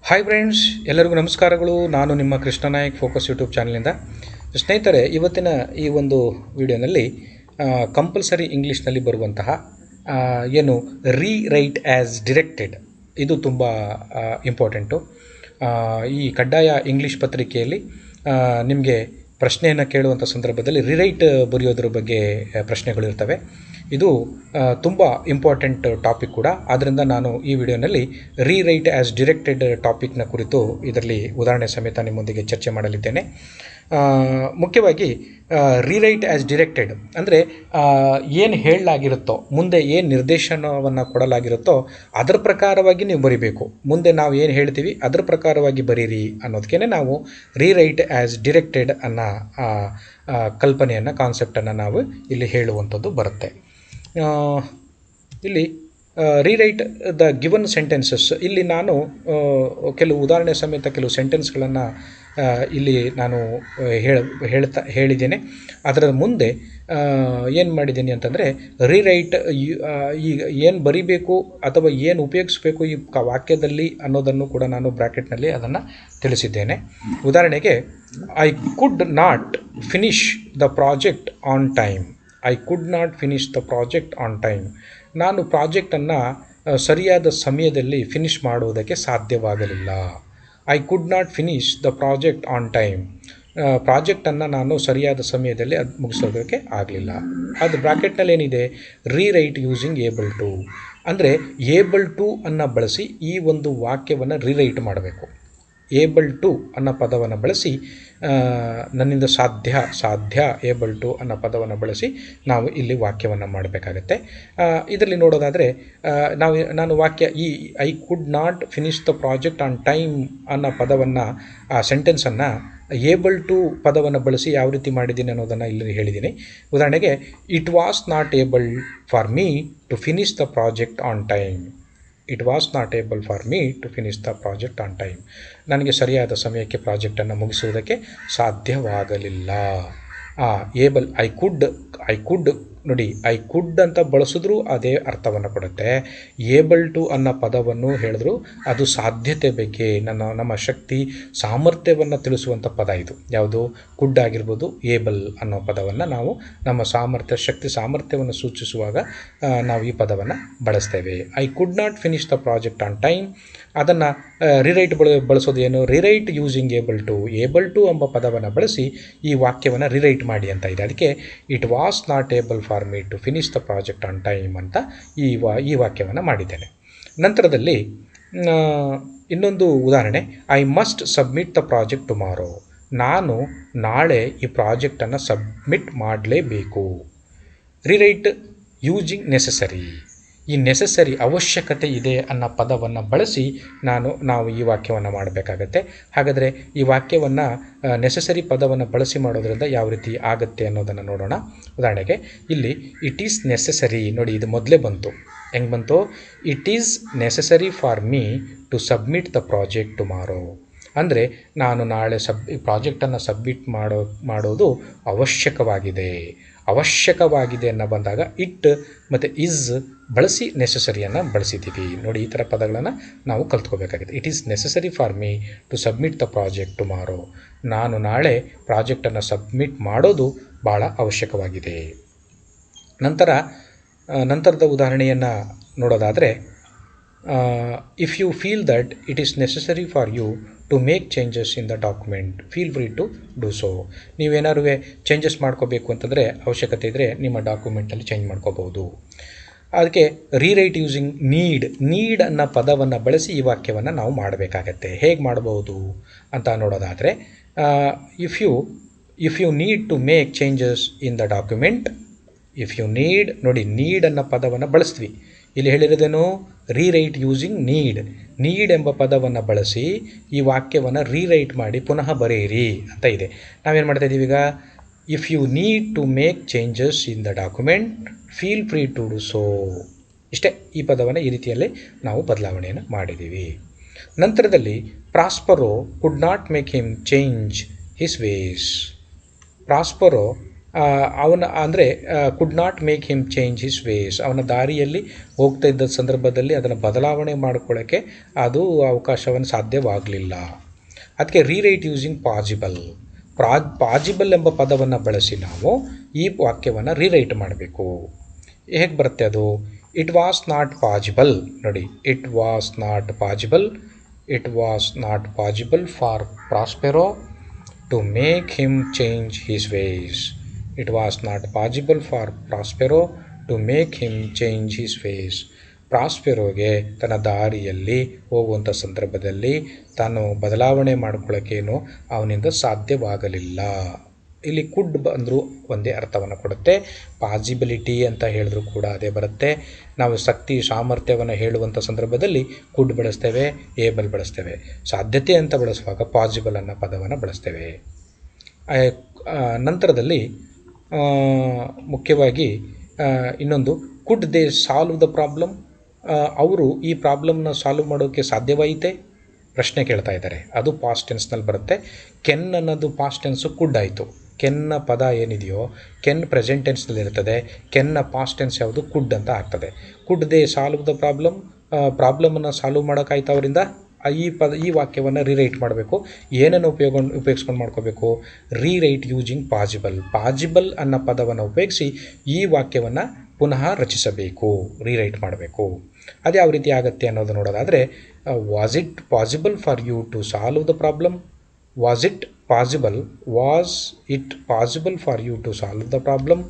Hi friends, ಎಲ್ಲರಿಗೂ ನಮಸ್ಕಾರಗಳು. ನಾನು ನಿಮ್ಮ ಕೃಷ್ಣ ನಾಯಕ್ ಫೋಕಸ್ ಯೂಟ್ಯೂಬ್ ಚಾನಲಿಂದ. ಸ್ನೇಹಿತರೆ, ಇವತ್ತಿನ ಈ ಒಂದು ವಿಡಿಯೋನಲ್ಲಿ ಕಂಪಲ್ಸರಿ ಇಂಗ್ಲೀಷ್ನಲ್ಲಿ ಬರುವಂತಹ ಏನು ರೀರೈಟ್ ಆ್ಯಸ್ ಡಿರೆಕ್ಟೆಡ್, ಇದು ತುಂಬ ಇಂಪಾರ್ಟೆಂಟು. ಈ ಕಡ್ಡಾಯ ಇಂಗ್ಲೀಷ್ ಪತ್ರಿಕೆಯಲ್ಲಿ ನಿಮಗೆ ಪ್ರಶ್ನೆಯನ್ನು ಕೇಳುವಂಥ ಸಂದರ್ಭದಲ್ಲಿ ರೀರೈಟ್ ಬರೆಯೋದ್ರ ಬಗ್ಗೆ ಪ್ರಶ್ನೆಗಳಿರ್ತವೆ. ಇದು ತುಂಬ ಇಂಪಾರ್ಟೆಂಟ್ ಟಾಪಿಕ್ ಕೂಡ. ಆದ್ದರಿಂದ ನಾನು ಈ ವಿಡಿಯೋನಲ್ಲಿ ರೀರೈಟ್ ಆ್ಯಸ್ ಡಿರೆಕ್ಟೆಡ್ ಟಾಪಿಕ್ನ ಕುರಿತು ಇದರಲ್ಲಿ ಉದಾಹರಣೆ ಸಮೇತ ನಿಮ್ಮೊಂದಿಗೆ ಚರ್ಚೆ ಮಾಡಲಿದ್ದೇನೆ. ಮುಖ್ಯವಾಗಿ ರೀರೈಟ್ ಆ್ಯಸ್ ಡಿರೆಕ್ಟೆಡ್ ಅಂದರೆ ಏನು ಹೇಳಲಾಗಿರುತ್ತೋ, ಮುಂದೆ ಏನು ನಿರ್ದೇಶನವನ್ನು ಕೊಡಲಾಗಿರುತ್ತೋ ಅದರ ಪ್ರಕಾರವಾಗಿ ನೀವು ಬರಿಬೇಕು. ಮುಂದೆ ನಾವು ಏನು ಹೇಳ್ತೀವಿ ಅದರ ಪ್ರಕಾರವಾಗಿ ಬರೀರಿ ಅನ್ನೋದಕ್ಕೆ ನಾವು ರೀರೈಟ್ ಆ್ಯಸ್ ಡಿರೆಕ್ಟೆಡ್ ಅನ್ನೋ ಕಲ್ಪನೆಯನ್ನು, ಕಾನ್ಸೆಪ್ಟನ್ನು ನಾವು ಇಲ್ಲಿ ಹೇಳುವಂಥದ್ದು ಬರುತ್ತೆ. ಇಲ್ಲಿ ರೀರೈಟ್ ದ ಗಿವನ್ ಸೆಂಟೆನ್ಸಸ್, ಇಲ್ಲಿ ನಾನು ಕೆಲವು ಉದಾಹರಣೆ ಸಮೇತ ಕೆಲವು ಸೆಂಟೆನ್ಸ್ಗಳನ್ನು ಇಲ್ಲಿ ನಾನು ಹೇಳಿದ್ದೇನೆ. ಅದರ ಮುಂದೆ ಏನು ಮಾಡಿದ್ದೀನಿ ಅಂತಂದರೆ, ರೀರೈಟ್ ಈಗ ಏನು ಬರಿಬೇಕು ಅಥವಾ ಏನು ಉಪಯೋಗಿಸ್ಬೇಕು ಈ ವಾಕ್ಯದಲ್ಲಿ ಅನ್ನೋದನ್ನು ಕೂಡ ನಾನು ಬ್ರ್ಯಾಕೆಟ್ನಲ್ಲಿ ಅದನ್ನು ತಿಳಿಸಿದ್ದೇನೆ. ಉದಾಹರಣೆಗೆ, I could not finish the project on time. I could not finish the project on time. ನಾನು ಪ್ರಾಜೆಕ್ಟನ್ನು ಸರಿಯಾದ ಸಮಯದಲ್ಲಿ ಫಿನಿಷ್ ಮಾಡುವುದಕ್ಕೆ ಸಾಧ್ಯವಾಗಲಿಲ್ಲ. I could not finish the project on time. ಪ್ರಾಜೆಕ್ಟನ್ನು ನಾನು ಸರಿಯಾದ ಸಮಯದಲ್ಲಿ ಅದು ಮುಗಿಸೋದಕ್ಕೆ ಆಗಲಿಲ್ಲ. ಅದು ಬ್ರಾಕೆಟ್ನಲ್ಲಿ ಏನಿದೆ, ರೀರೈಟ್ ಯೂಸಿಂಗ್ ಏಬಲ್ ಟು, ಅಂದರೆ ಏಬಲ್ ಟು ಅನ್ನು ಬಳಸಿ ಈ ಒಂದು ವಾಕ್ಯವನ್ನು ರೀರೈಟ್ ಮಾಡಬೇಕು. ಏಬಲ್ ಟು ಅನ್ನೋ ಪದವನ್ನು ಬಳಸಿ, ನನ್ನಿಂದ ಸಾಧ್ಯ ಏಬಲ್ ಟು ಅನ್ನೋ ಪದವನ್ನು ಬಳಸಿ ನಾವು ಇಲ್ಲಿ ವಾಕ್ಯವನ್ನು ಮಾಡಬೇಕಾಗತ್ತೆ. ಇದರಲ್ಲಿ ನೋಡೋದಾದರೆ ನಾನು ವಾಕ್ಯ ಈ I could not finish the project on time ಅನ್ನೋ ಪದವನ್ನು, ಆ ಸೆಂಟೆನ್ಸನ್ನು ಏಬಲ್ ಟು ಪದವನ್ನು ಬಳಸಿ ಯಾವ ರೀತಿ ಮಾಡಿದ್ದೀನಿ ಅನ್ನೋದನ್ನು ಇಲ್ಲಿ ಹೇಳಿದ್ದೀನಿ. ಉದಾಹರಣೆಗೆ, it was not able for me to finish the project on time. It was not able for me to finish the project on time. ನನಗೆ ಸರಿಯಾದ ಸಮಯಕ್ಕೆ ಪ್ರಾಜೆಕ್ಟನ್ನು ಮುಗಿಸುವುದಕ್ಕೆ ಸಾಧ್ಯವಾಗಲಿಲ್ಲ. ಏಬಲ್, ಐ ಕುಡ್ ನೋಡಿ, ಐ ಕುಡ್ ಅಂತ ಬಳಸಿದ್ರೂ ಅದೇ ಅರ್ಥವನ್ನು ಕೊಡುತ್ತೆ. ಏಬಲ್ ಟು ಅನ್ನೋ ಪದವನ್ನು ಹೇಳಿದ್ರು ಅದು ಸಾಧ್ಯತೆ ಬಗ್ಗೆ, ನಮ್ಮ ಶಕ್ತಿ ಸಾಮರ್ಥ್ಯವನ್ನು ತಿಳಿಸುವಂಥ ಪದ ಇದು. ಯಾವುದು? ಕುಡ್ ಆಗಿರ್ಬೋದು. ಏಬಲ್ ಅನ್ನೋ ಪದವನ್ನು ನಾವು ನಮ್ಮ ಶಕ್ತಿ ಸಾಮರ್ಥ್ಯವನ್ನು ಸೂಚಿಸುವಾಗ ನಾವು ಈ ಪದವನ್ನು ಬಳಸ್ತೇವೆ. I could not finish the project on time. ಅದನ್ನು ರೀರೈಟ್ ಬಳಸೋದೇನು? ರೀರೈಟ್ ಯೂಸಿಂಗ್ ಏಬಲ್ ಟು ಎಂಬ ಪದವನ್ನು ಬಳಸಿ ಈ ವಾಕ್ಯವನ್ನು ರೀರೈಟ್ ಮಾಡಿ ಅಂತ ಇದೆ. ಅದಕ್ಕೆ it was not able for me to finish the project on time ಅಂತ ಈ ವಾಕ್ಯವನ್ನು ಮಾಡಿದ್ದೇನೆ. ನಂತರದಲ್ಲಿ ಇನ್ನೊಂದು ಉದಾಹರಣೆ, I must submit the project tomorrow. ನಾನು ನಾಳೆ ಈ ಪ್ರಾಜೆಕ್ಟನ್ನು ಸಬ್ಮಿಟ್ ಮಾಡಲೇಬೇಕು. Rewrite using necessary. ಈ ನೆಸೆಸರಿ, ಅವಶ್ಯಕತೆ ಇದೆ ಅನ್ನೋ ಪದವನ್ನು ಬಳಸಿ ನಾವು ಈ ವಾಕ್ಯವನ್ನು ಮಾಡಬೇಕಾಗತ್ತೆ. ಹಾಗಾದರೆ ಈ ವಾಕ್ಯವನ್ನು ನೆಸೆಸರಿ ಪದವನ್ನು ಬಳಸಿ ಮಾಡೋದ್ರಿಂದ ಯಾವ ರೀತಿ ಆಗುತ್ತೆ ಅನ್ನೋದನ್ನು ನೋಡೋಣ. ಉದಾಹರಣೆಗೆ, ಇಲ್ಲಿ ಇಟ್ ಈಸ್ ನೆಸೆಸರಿ. ನೋಡಿ, ಇದು ಮೊದಲೇ ಬಂತು. ಹೆಂಗೆ ಬಂತು? It is necessary for me to submit the project tomorrow. ಅಂದರೆ ನಾನು ನಾಳೆ ಪ್ರಾಜೆಕ್ಟನ್ನು ಸಬ್ಮಿಟ್ ಮಾಡೋದು ಅವಶ್ಯಕವಾಗಿದೆ ಅನ್ನೋ ಬಂದಾಗ ಇಟ್ ಮತ್ತು ಈಸ್ ಬಳಸಿ ನೆಸೆಸರಿಯನ್ನು ಬಳಸಿದ್ದೀವಿ. ನೋಡಿ, ಈ ಥರ ಪದಗಳನ್ನು ನಾವು ಕಲ್ತ್ಕೋಬೇಕಾಗಿದೆ. It is necessary for me to submit the project tomorrow. ನಾನು ನಾಳೆ ಪ್ರಾಜೆಕ್ಟನ್ನು ಸಬ್ಮಿಟ್ ಮಾಡೋದು ಭಾಳ ಅವಶ್ಯಕವಾಗಿದೆ. ನಂತರದ ಉದಾಹರಣೆಯನ್ನು ನೋಡೋದಾದರೆ, if you feel that it is necessary for you to make changes in the document, feel free to do so. ನೀವೇನಾದ್ರು changes ಮಾಡ್ಕೋಬೇಕು ಅಂತಂದರೆ, ಅವಶ್ಯಕತೆ ಇದ್ದರೆ ನಿಮ್ಮ ಡಾಕ್ಯುಮೆಂಟಲ್ಲಿ ಚೇಂಜ್ ಮಾಡ್ಕೋಬೋದು. ಅದಕ್ಕೆ ರೀರೈಟ್ ಯೂಸಿಂಗ್ ನೀಡ್ ಅನ್ನೋ ಪದವನ್ನು ಬಳಸಿ ಈ ವಾಕ್ಯವನ್ನು ನಾವು ಮಾಡಬೇಕಾಗತ್ತೆ. ಹೇಗೆ ಮಾಡ್ಬೋದು ಅಂತ ನೋಡೋದಾದರೆ, if you need to make changes in the document, if you ನೋಡಿ, ನೀಡ್ ಅನ್ನೋ ಪದವನ್ನು ಬಳಸ್ತೀವಿ. ಇಲ್ಲಿ ಹೇಳಿರೋದೇನು? ರೀರೈಟ್ ಯೂಸಿಂಗ್ ನೀಡ್ ಎಂಬ ಪದವನ್ನು ಬಳಸಿ ಈ ವಾಕ್ಯವನ್ನು ರೀರೈಟ್ ಮಾಡಿ ಪುನಃ ಬರೆಯಿರಿ ಅಂತ ಇದೆ. ನಾವೇನು ಮಾಡ್ತಾ ಇದ್ದೀವಿ ಈಗ? If you need to make changes in the document, feel free to do so. ಇಷ್ಟೇ. ಈ ಪದವನ್ನು ಈ ರೀತಿಯಲ್ಲಿ ನಾವು ಬದಲಾವಣೆಯನ್ನು ಮಾಡಿದ್ದೀವಿ. ನಂತರದಲ್ಲಿ, Prospero could not make him change his ways. Prospero ಅವನ ಅಂದರೆ could not make him change his ways, ಅವನ ದಾರಿಯಲ್ಲಿ ಹೋಗ್ತಾ ಇದ್ದ ಸಂದರ್ಭದಲ್ಲಿ ಅದನ್ನು ಬದಲಾವಣೆ ಮಾಡ್ಕೊಳ್ಳೋಕ್ಕೆ ಅದು ಅವಕಾಶವನ್ನು ಸಾಧ್ಯವಾಗಲಿಲ್ಲ. ಅದಕ್ಕೆ ರೀರೈಟ್ ಯೂಸಿಂಗ್ ಪಾಸಿಬಲ್, ಪಾಸಿಬಲ್ ಎಂಬ ಪದವನ್ನು ಬಳಸಿ ನಾವು ಈ ವಾಕ್ಯವನ್ನು ರೀರೈಟ್ ಮಾಡಬೇಕು. ಹೇಗೆ ಬರುತ್ತೆ ಅದು? ಇಟ್ ವಾಸ್ ನಾಟ್ ಪಾಸಿಬಲ್, ನೋಡಿ, it was not possible, it was not possible for Prospero to make him change his ways. It was not possible for Prospero to make him change his ways. ಪ್ರಾಸ್ಪೆರೋಗೆ ತನ್ನ ದಾರಿಯಲ್ಲಿ ಹೋಗುವಂಥ ಸಂದರ್ಭದಲ್ಲಿ ತಾನು ಬದಲಾವಣೆ ಮಾಡ್ಕೊಳ್ಳೋಕ್ಕೇನು ಅವನಿಂದ ಸಾಧ್ಯವಾಗಲಿಲ್ಲ. ಇಲ್ಲಿ ಕುಡ್ ಬಂದರೂ ಒಂದೇ ಅರ್ಥವನ್ನು ಕೊಡುತ್ತೆ, ಪಾಸಿಬಿಲಿಟಿ ಅಂತ ಹೇಳಿದ್ರು ಕೂಡ ಅದೇ ಬರುತ್ತೆ. ನಾವು ಶಕ್ತಿ ಸಾಮರ್ಥ್ಯವನ್ನು ಹೇಳುವಂಥ ಸಂದರ್ಭದಲ್ಲಿ ಕುಡ್ ಬಳಸ್ತೇವೆ, ಏಬಲ್ ಬಳಸ್ತೇವೆ. ಸಾಧ್ಯತೆ ಅಂತ ಬಳಸುವಾಗ ಪಾಸಿಬಲ್ ಅನ್ನೋ ಪದವನ್ನು ಬಳಸ್ತೇವೆ. ನಂತರದಲ್ಲಿ ಮುಖ್ಯವಾಗಿ ಇನ್ನೊಂದು, ಕುಡ್ ದೇ ಸಾಲ್ವ್ ದ ಪ್ರಾಬ್ಲಮ್, ಅವರು ಈ ಪ್ರಾಬ್ಲಮ್ನ ಸಾಲ್ವ್ ಮಾಡೋಕ್ಕೆ ಸಾಧ್ಯವಾಯಿತೆ ಪ್ರಶ್ನೆ ಕೇಳ್ತಾ ಇದ್ದಾರೆ. ಅದು ಪಾಸ್ಟ್ ಟೆನ್ಸ್ನಲ್ಲಿ ಬರುತ್ತೆ. ಕೆನ್ ಅನ್ನೋದು ಪಾಸ್ಟ್ ಟೆನ್ಸು ಕುಡ್ ಆಯಿತು. ಕೆನ್ನ ಪದ ಏನಿದೆಯೋ ಕೆನ್ ಪ್ರೆಸೆಂಟ್ ಟೆನ್ಸ್ನಲ್ಲಿ ಇರ್ತದೆ, ಕೆನ್ನ ಪಾಸ್ಟ್ ಟೆನ್ಸ್ ಯಾವುದು ಕುಡ್ ಅಂತ ಆಗ್ತದೆ. Could they solve the problem, ಪ್ರಾಬ್ಲಮನ್ನು ಸಾಲ್ವ್ ಮಾಡೋಕ್ಕಾಯ್ತು ಅವರಿಂದ. ಈ ವಾಕ್ಯವನ್ನು ರೀರೈಟ್ ಮಾಡಬೇಕು. ಏನನ್ನು ಉಪಯೋಗಿಸ್ಕೊಂಡು ಮಾಡ್ಕೋಬೇಕು? ರೀರೈಟ್ ಯೂಸಿಂಗ್ ಪಾಸಿಬಲ್, ಪಾಸಿಬಲ್ ಅನ್ನೋ ಪದವನ್ನು ಉಪಯೋಗಿಸಿ ಈ ವಾಕ್ಯವನ್ನು ಪುನಃ ರಚಿಸಬೇಕು, ರೀರೈಟ್ ಮಾಡಬೇಕು. ಅದು ಯಾವ ರೀತಿ ಆಗುತ್ತೆ ಅನ್ನೋದು ನೋಡೋದಾದರೆ, was it possible for you to solve the problem? Was it possible, was it possible for you to solve the problem?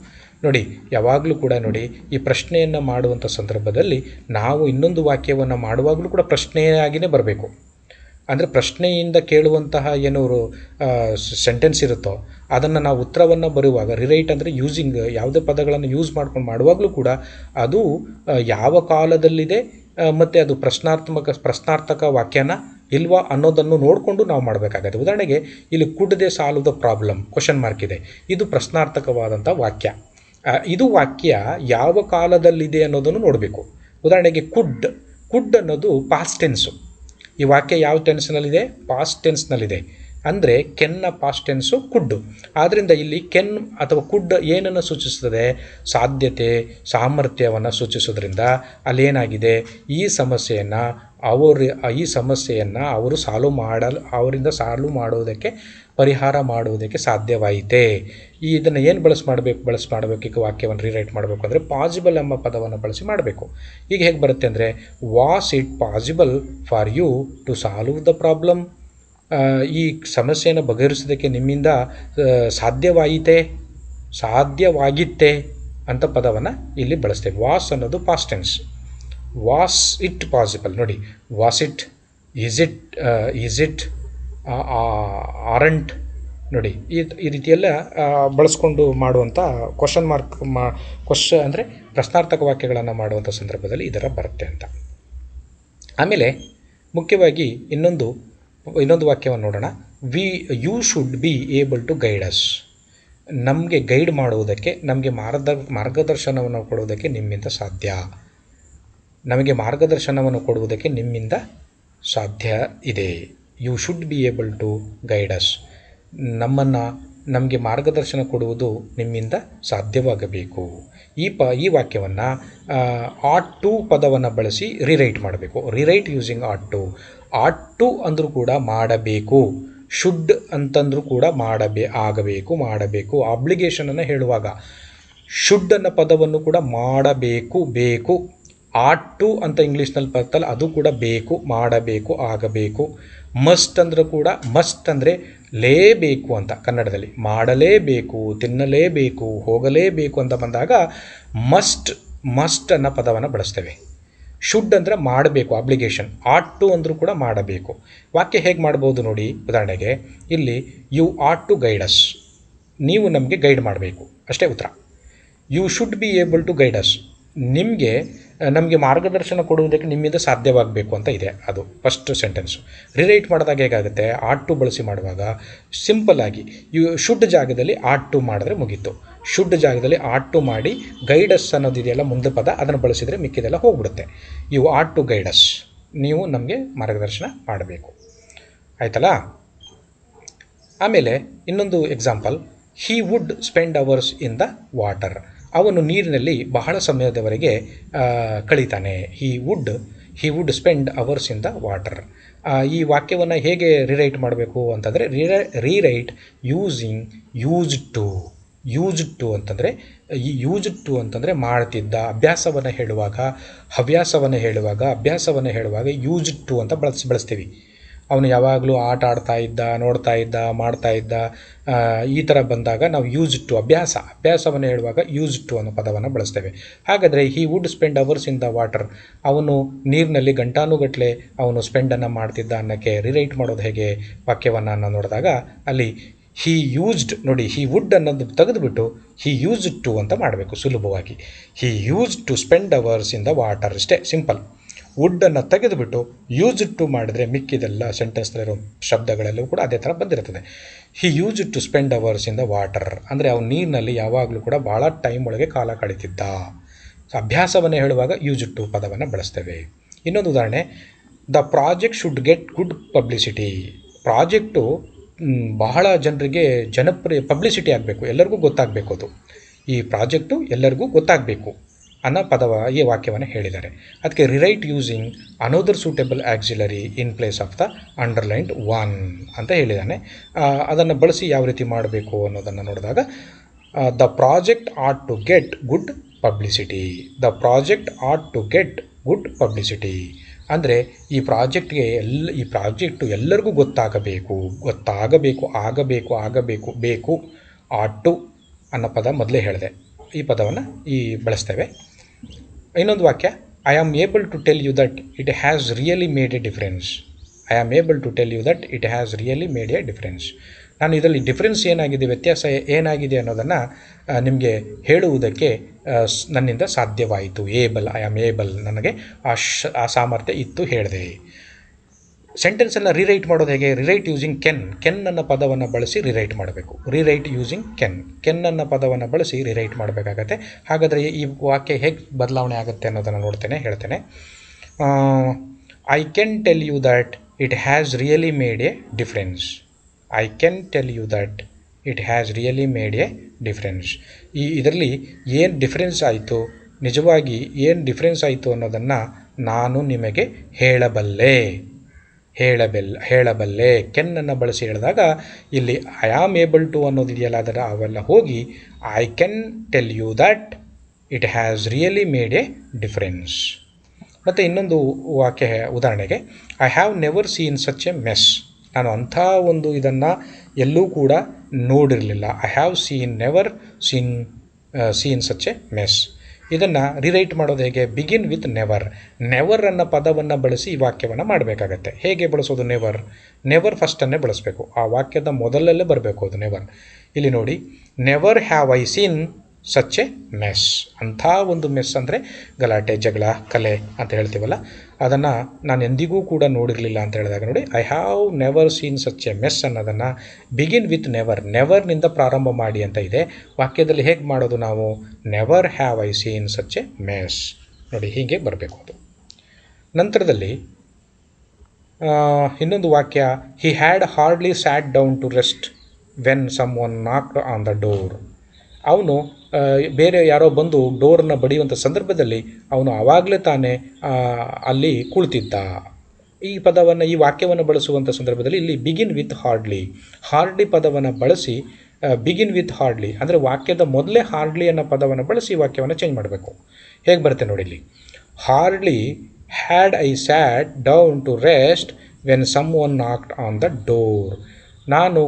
ನೋಡಿ, ಯಾವಾಗಲೂ ಕೂಡ ನೋಡಿ, ಈ ಪ್ರಶ್ನೆಯನ್ನು ಮಾಡುವಂಥ ಸಂದರ್ಭದಲ್ಲಿ ನಾವು ಇನ್ನೊಂದು ವಾಕ್ಯವನ್ನು ಮಾಡುವಾಗಲೂ ಕೂಡ ಪ್ರಶ್ನೆಯಾಗಿಯೇ ಬರಬೇಕು. ಅಂದರೆ ಪ್ರಶ್ನೆಯಿಂದ ಕೇಳುವಂತಹ ಏನು ಸೆಂಟೆನ್ಸ್ ಇರುತ್ತೋ ಅದನ್ನು ನಾವು ಉತ್ತರವನ್ನು ಬರುವಾಗ ರಿರೈಟ್ ಅಂದರೆ ಯೂಸಿಂಗ್ ಯಾವುದೇ ಪದಗಳನ್ನು ಯೂಸ್ ಮಾಡ್ಕೊಂಡು ಮಾಡುವಾಗಲೂ ಕೂಡ ಅದು ಯಾವ ಕಾಲದಲ್ಲಿದೆ ಮತ್ತು ಅದು ಪ್ರಶ್ನಾರ್ಥಕ ವಾಕ್ಯನ ಇಲ್ವಾ ಅನ್ನೋದನ್ನು ನೋಡಿಕೊಂಡು ನಾವು ಮಾಡಬೇಕಾಗತ್ತೆ. ಉದಾಹರಣೆಗೆ ಇಲ್ಲಿ could they solve the problem, question mark ಇದೆ, ಇದು ಪ್ರಶ್ನಾರ್ಥಕವಾದಂಥ ವಾಕ್ಯ. ಇದು ವಾಕ್ಯ ಯಾವ ಕಾಲದಲ್ಲಿದೆ ಅನ್ನೋದನ್ನು ನೋಡಬೇಕು. ಉದಾಹರಣೆಗೆ ಕುಡ್ ಅನ್ನೋದು ಪಾಸ್ಟ್ ಟೆನ್ಸು. ಈ ವಾಕ್ಯ ಯಾವ ಟೆನ್ಸ್ನಲ್ಲಿದೆ? ಪಾಸ್ಟ್ ಟೆನ್ಸ್ನಲ್ಲಿದೆ. ಅಂದರೆ ಕೆನ್ನ ಪಾಸ್ಟ್ ಟೆನ್ಸು ಕುಡ್ಡು. ಆದ್ದರಿಂದ ಇಲ್ಲಿ ಕೆನ್ ಅಥವಾ ಕುಡ್ ಏನನ್ನು ಸೂಚಿಸ್ತದೆ? ಸಾಧ್ಯತೆ, ಸಾಮರ್ಥ್ಯವನ್ನು ಸೂಚಿಸೋದ್ರಿಂದ ಅಲ್ಲೇನಾಗಿದೆ, ಈ ಸಮಸ್ಯೆಯನ್ನು ಅವರು ಅವರಿಂದ ಸಾಲ್ವ್ ಮಾಡೋದಕ್ಕೆ, ಪರಿಹಾರ ಮಾಡುವುದಕ್ಕೆ ಸಾಧ್ಯವಾಯಿತೆ. ಇದನ್ನು ಏನು ಮಾಡಬೇಕು ಈಗ ವಾಕ್ಯವನ್ನು ರೀರೈಟ್ ಮಾಡಬೇಕು ಅಂದರೆ ಪಾಸಿಬಲ್ ಎಂಬ ಪದವನ್ನು ಬಳಸಿ ಮಾಡಬೇಕು. ಈಗ ಹೇಗೆ ಬರುತ್ತೆ ಅಂದರೆ, was it possible for you to solve the problem? ಈ ಸಮಸ್ಯೆಯನ್ನು ಬಗೆಹರಿಸೋದಕ್ಕೆ ನಿಮ್ಮಿಂದ ಸಾಧ್ಯವಾಗಿತ್ತೆ ಅಂತ ಪದವನ್ನು ಇಲ್ಲಿ ಬಳಸ್ತೇವೆ. ವಾಸ್ ಅನ್ನೋದು past tense. Was it possible, ನೋಡಿ, was it, is it, aren't, ನೋಡಿ, ಈ ರೀತಿಯೆಲ್ಲ ಬಳಸ್ಕೊಂಡು ಮಾಡುವಂಥ ಕ್ವಶನ್ ಮಾರ್ಕ್ ಅಂದರೆ ಪ್ರಶ್ನಾರ್ಥಕ ವಾಕ್ಯಗಳನ್ನು ಮಾಡುವಂಥ ಸಂದರ್ಭದಲ್ಲಿ ಇದರ ಬರುತ್ತೆ ಅಂತ. ಆಮೇಲೆ ಮುಖ್ಯವಾಗಿ ಇನ್ನೊಂದು ವಾಕ್ಯವನ್ನು ನೋಡೋಣ. You should be able to guide us. ನಮಗೆ ಗೈಡ್ ಮಾಡುವುದಕ್ಕೆ, ನಮಗೆ ಮಾರ್ಗದರ್ಶನವನ್ನು ಕೊಡುವುದಕ್ಕೆ ನಿಮ್ಮಿಂದ ಸಾಧ್ಯ. ನಮಗೆ ಮಾರ್ಗದರ್ಶನವನ್ನು ಕೊಡುವುದಕ್ಕೆ ನಿಮ್ಮಿಂದ ಸಾಧ್ಯ ಇದೆ. You should be able to guide us. ನಮಗೆ ಮಾರ್ಗದರ್ಶನ ಕೊಡುವುದು ನಿಮ್ಮಿಂದ ಸಾಧ್ಯವಾಗಬೇಕು. ಈ ವಾಕ್ಯವನ್ನು ಆಟ್ ಟು ಪದವನ್ನು ಬಳಸಿ ರೀರೈಟ್ ಮಾಡಬೇಕು. ರೀರೈಟ್ ಯೂಸಿಂಗ್ ಆಟ್ ಟು ಅಂದರೂ ಕೂಡ ಮಾಡಬೇಕು, ಶುಡ್ ಅಂತಂದರೂ ಕೂಡ ಆಗಬೇಕು. ಆಬ್ಲಿಗೇಷನನ್ನು ಹೇಳುವಾಗ ಶುಡ್ ಅನ್ನೋ ಪದವನ್ನು ಕೂಡ ಬೇಕು. ಆಟ್ ಟು ಅಂತ ಇಂಗ್ಲೀಷ್ನಲ್ಲಿ ಬರ್ತಲ್ಲ, ಅದು ಕೂಡ ಬೇಕು, ಮಾಡಬೇಕು, ಆಗಬೇಕು. ಮಸ್ಟ್ ಅಂದರೂ ಕೂಡ, ಮಸ್ಟ್ ಅಂದರೆ ಲೇಬೇಕು ಅಂತ ಕನ್ನಡದಲ್ಲಿ, ಮಾಡಲೇಬೇಕು, ತಿನ್ನಲೇಬೇಕು, ಹೋಗಲೇಬೇಕು ಅಂತ ಬಂದಾಗ ಮಸ್ಟ್ ಅನ್ನೋ ಪದವನ್ನು ಬಳಸ್ತೇವೆ. ಶುಡ್ ಅಂದರೆ ಮಾಡಬೇಕು, ಆಬ್ಲಿಗೇಷನ್. ಆಟ್ ಟು ಅಂದರೂ ಕೂಡ ಮಾಡಬೇಕು. ವಾಕ್ಯ ಹೇಗೆ ಮಾಡ್ಬೋದು ನೋಡಿ. ಉದಾಹರಣೆಗೆ ಇಲ್ಲಿ you ought to guide us, ನೀವು ನಮಗೆ ಗೈಡ್ ಮಾಡಬೇಕು, ಅಷ್ಟೇ ಉತ್ತರ. You should be able to guide us, ನಮಗೆ ಮಾರ್ಗದರ್ಶನ ಕೊಡುವುದಕ್ಕೆ ನಿಮ್ಮಿಂದ ಸಾಧ್ಯವಾಗಬೇಕು ಅಂತ ಇದೆ. ಅದು ಫಸ್ಟ್ ಸೆಂಟೆನ್ಸು. ರಿರೈಟ್ ಮಾಡಿದಾಗ ಹೇಗಾಗುತ್ತೆ, ಆಟ್ ಟು ಬಳಸಿ ಮಾಡುವಾಗ ಸಿಂಪಲ್ಲಾಗಿ ಶುಡ್ ಜಾಗದಲ್ಲಿ ಆಟ್ ಟು ಮಾಡಿದ್ರೆ ಮುಗೀತು. ಶುಡ್ ಜಾಗದಲ್ಲಿ ಆಟ್ ಟು ಮಾಡಿ ಗೈಡಸ್ ಅನ್ನೋದಿದೆಯಲ್ಲ ಮುಂದೆ ಪದ, ಅದನ್ನು ಬಳಸಿದರೆ ಮಿಕ್ಕಿದೆಲ್ಲ ಹೋಗ್ಬಿಡುತ್ತೆ. ಯು ಆಟ್ ಟು ಗೈಡಸ್, ನೀವು ನಮಗೆ ಮಾರ್ಗದರ್ಶನ ಮಾಡಬೇಕು. ಆಯ್ತಲ್ಲ. ಆಮೇಲೆ ಇನ್ನೊಂದು example, he would spend hours in the water. ಅವನು ನೀರಿನಲ್ಲಿ ಬಹಳ ಸಮಯದವರೆಗೆ ಕಳೀತಾನೆ. He would spend hours in the water. ಈ ವಾಕ್ಯವನ್ನು ಹೇಗೆ ರಿರೈಟ್ ಮಾಡಬೇಕು ಅಂತಂದರೆ, ರೀರೈಟ್ ಯೂಸಿಂಗ್ ಯೂಸ್ಡ್ ಟು ಅಂತಂದರೆ, ಈ ಯೂಸ್ಡ್ ಟು ಅಂತಂದರೆ ಮಾಡ್ತಿದ್ದ. ಅಭ್ಯಾಸವನ್ನು ಹೇಳುವಾಗ ಯೂಸ್ಡ್ ಟು ಅಂತ ಬಳಸ್ತೀವಿ. ಅವನು ಯಾವಾಗಲೂ ಆಟ ಆಡ್ತಾ ಇದ್ದ, ನೋಡ್ತಾ ಇದ್ದ, ಮಾಡ್ತಾ ಇದ್ದ, ಈ ಥರ ಬಂದಾಗ ನಾವು ಯೂಸ್ಡ್ ಟು ಅಭ್ಯಾಸವನ್ನು ಹೇಳುವಾಗ ಯೂಸ್ಡ್ ಟು ಅನ್ನೋ ಪದವನ್ನು ಬಳಸ್ತೇವೆ. ಹಾಗಾದರೆ ಹಿ would spend hours in the water, ಅವನು ನೀರಿನಲ್ಲಿ ಗಂಟಾನುಗಟ್ಟಲೆ ಅವನು ಸ್ಪೆಂಡನ್ನು ಮಾಡ್ತಿದ್ದ ಅನ್ನೋಕ್ಕೆ ರಿರೈಟ್ ಮಾಡೋದು ಹೇಗೆ ವಾಕ್ಯವನ್ನು ನೋಡಿದಾಗ, ಅಲ್ಲಿ ಹಿ ವುಡ್ ಅನ್ನೋದು ತೆಗೆದುಬಿಟ್ಟು ಹಿ ಯೂಸ್ಡ್ ಟು ಅಂತ ಮಾಡಬೇಕು ಸುಲಭವಾಗಿ. He used to spend hours in the water, ಇಷ್ಟೇ ಸಿಂಪಲ್. ವುಡ್ಡನ್ನು ತೆಗೆದುಬಿಟ್ಟು ಯೂಸ್ಡ್ ಟು ಮಾಡಿದ್ರೆ ಮಿಕ್ಕಿದೆಲ್ಲ ಸೆಂಟೆನ್ಸ್ನಲ್ಲಿರೋ ಶಬ್ದಗಳೆಲ್ಲವೂ ಕೂಡ ಅದೇ ಥರ ಬಂದಿರ್ತದೆ. He used to spend hours in the water ಅಂದರೆ ಅವನು ನೀರಿನಲ್ಲಿ ಯಾವಾಗಲೂ ಕೂಡ ಭಾಳ ಟೈಮ್ ಒಳಗೆ ಕಾಲ ಕಳೀತಿದ್ದ. ಅಭ್ಯಾಸವನ್ನು ಹೇಳುವಾಗ ಯೂಸ್ಡ್ ಟು ಪದವನ್ನು ಬಳಸ್ತೇವೆ. ಇನ್ನೊಂದು ಉದಾಹರಣೆ, the project should get good publicity. Project ಬಹಳ ಜನರಿಗೆ ಪಬ್ಲಿಸಿಟಿ ಆಗಬೇಕು, ಎಲ್ಲರಿಗೂ ಗೊತ್ತಾಗಬೇಕು. ಅದು ಈ ಪ್ರಾಜೆಕ್ಟು ಎಲ್ಲರಿಗೂ ಗೊತ್ತಾಗಬೇಕು ಅನ್ನೋ ಈ ವಾಕ್ಯವನ್ನು ಹೇಳಿದ್ದಾರೆ. ಅದಕ್ಕೆ rewrite using another suitable auxiliary in place of the underlined one ಅಂತ ಹೇಳಿದ್ದಾನೆ. ಅದನ್ನು ಬಳಸಿ ಯಾವ ರೀತಿ ಮಾಡಬೇಕು ಅನ್ನೋದನ್ನು ನೋಡಿದಾಗ, the project ought to get good publicity ಅಂದರೆ ಈ ಪ್ರಾಜೆಕ್ಟು ಎಲ್ಲರಿಗೂ ಆಗಬೇಕು. ಆಟ್ ಟು ಅನ್ನೋ ಪದ ಮೊದಲೇ ಹೇಳಿದೆ, ಈ ಪದವನ್ನು ಬಳಸ್ತೇವೆ. ಇನ್ನೊಂದು ವಾಕ್ಯ, I am able to tell you that it has really made a difference. ನಾನು ಇದರಲ್ಲಿ ಡಿಫರೆನ್ಸ್ ಏನಾಗಿದೆ, ವ್ಯತ್ಯಾಸ ಏನಾಗಿದೆ ಅನ್ನೋದನ್ನು ನಿಮಗೆ ಹೇಳುವುದಕ್ಕೆ ನನ್ನಿಂದ ಸಾಧ್ಯವಾಯಿತು. ಐ ಆಮ್ ಏಬಲ್, ನನಗೆ ಆ ಸಾಮರ್ಥ್ಯ ಇತ್ತು, ಹೇಳಿದೆ. ಸೆಂಟೆನ್ಸನ್ನು ರಿರೈಟ್ ಮಾಡೋದು ಹೇಗೆ? ರಿರೈಟ್ ಯೂಸಿಂಗ್ ಕೆನ್ ಅನ್ನೋ ಪದವನ್ನು ಬಳಸಿ ರಿರೈಟ್ ಮಾಡಬೇಕು. ರಿರೈಟ್ ಯೂಸಿಂಗ್ ಕೆನ್ ಅನ್ನೋ ಪದವನ್ನು ಬಳಸಿ ರಿರೈಟ್ ಮಾಡಬೇಕಾಗತ್ತೆ. ಹಾಗಾದರೆ ಈ ವಾಕ್ಯ ಹೇಗೆ ಬದಲಾವಣೆ ಆಗುತ್ತೆ ಅನ್ನೋದನ್ನು ಹೇಳ್ತೇನೆ. I can tell you that it has really made a difference. ಇದರಲ್ಲಿ ಏನು ಡಿಫರೆನ್ಸ್ ಆಯಿತು, ನಿಜವಾಗಿ ಏನು ಡಿಫರೆನ್ಸ್ ಆಯಿತು ಅನ್ನೋದನ್ನು ನಾನು ನಿಮಗೆ ಹೇಳಬಲ್ಲೆ. ಕೆನ್ನನ್ನು ಬಳಸಿ ಹೇಳಿದಾಗ ಇಲ್ಲಿ ಐ ಆಮ್ ಏಬಲ್ ಟು ಅನ್ನೋದಿದೆಯಲ್ಲ, ಅವೆಲ್ಲ ಹೋಗಿ I can tell you that it has really made a difference. ಮತ್ತು ಇನ್ನೊಂದು ವಾಕ್ಯ ಉದಾಹರಣೆಗೆ, I have never seen such a mess. ನಾನು ಅಂಥ ಒಂದು ಇದನ್ನು ಎಲ್ಲೂ ಕೂಡ ನೋಡಿರಲಿಲ್ಲ. I have never seen such a mess. ಇದನ್ನು ರಿರೈಟ್ ಮಾಡೋದು ಹೇಗೆ? ಬಿಗಿನ್ ವಿತ್ ನೆವರ್ ಅನ್ನೋ ಪದವನ್ನು ಬಳಸಿ ಈ ವಾಕ್ಯವನ್ನು ಮಾಡಬೇಕಾಗತ್ತೆ. ಹೇಗೆ ಬಳಸೋದು? ನೆವರ್ ಫಸ್ಟನ್ನೇ ಬಳಸಬೇಕು. ಆ ವಾಕ್ಯದ ಮೊದಲಲ್ಲೇ ಬರಬೇಕು ಅದು ನೆವರ್. ಇಲ್ಲಿ ನೋಡಿ, never have I seen such a mess. ಅಂಥ ಒಂದು ಮೆಸ್ ಅಂದರೆ ಗಲಾಟೆ, ಜಗಳ, ಕಲೆ ಅಂತ ಹೇಳ್ತೀವಲ್ಲ, ಅದನ್ನು ನಾನು ಎಂದಿಗೂ ಕೂಡ ನೋಡಿರಲಿಲ್ಲ ಅಂತ ಹೇಳಿದಾಗ ನೋಡಿ, I have never seen such a mess ಅನ್ನೋದನ್ನು ಬಿಗಿನ್ ವಿತ್ ನೆವರ್ನಿಂದ ಪ್ರಾರಂಭ ಮಾಡಿ ಅಂತ ಇದೆ. ವಾಕ್ಯದಲ್ಲಿ ಹೇಗೆ ಮಾಡೋದು ನಾವು? Never have I seen such a mess. ನೋಡಿ, ಹೀಗೆ ಬರಬೇಕು ಅದು. ನಂತರದಲ್ಲಿ ಇನ್ನೊಂದು ವಾಕ್ಯ, he had hardly sat down to rest when some one knocked on the door. ಅವನು ಬೇರೆ ಯಾರೋ ಬಂದು ಡೋರನ್ನು ಬಡಿಯುವಂಥ ಸಂದರ್ಭದಲ್ಲಿ ಅವನು ಆವಾಗಲೇ ತಾನೇ ಅಲ್ಲಿ ಕುಳಿತಿದ್ದ. ಈ ವಾಕ್ಯವನ್ನು ಬಳಸುವಂಥ ಸಂದರ್ಭದಲ್ಲಿ ಇಲ್ಲಿ ಬಿಗಿನ್ ವಿತ್ ಹಾರ್ಡ್ಲಿ ಪದವನ್ನು ಬಳಸಿ, ಬಿಗಿನ್ ವಿತ್ ಹಾರ್ಡ್ಲಿ ಅಂದರೆ ವಾಕ್ಯದ ಮೊದಲೇ ಹಾರ್ಡ್ಲಿ ಅನ್ನೋ ಪದವನ್ನು ಬಳಸಿ ವಾಕ್ಯವನ್ನು ಚೇಂಜ್ ಮಾಡಬೇಕು. ಹೇಗೆ ಬರುತ್ತೆ ನೋಡಿ ಇಲ್ಲಿ, hardly had I sat down to rest when some one knocked on the door. ನಾನು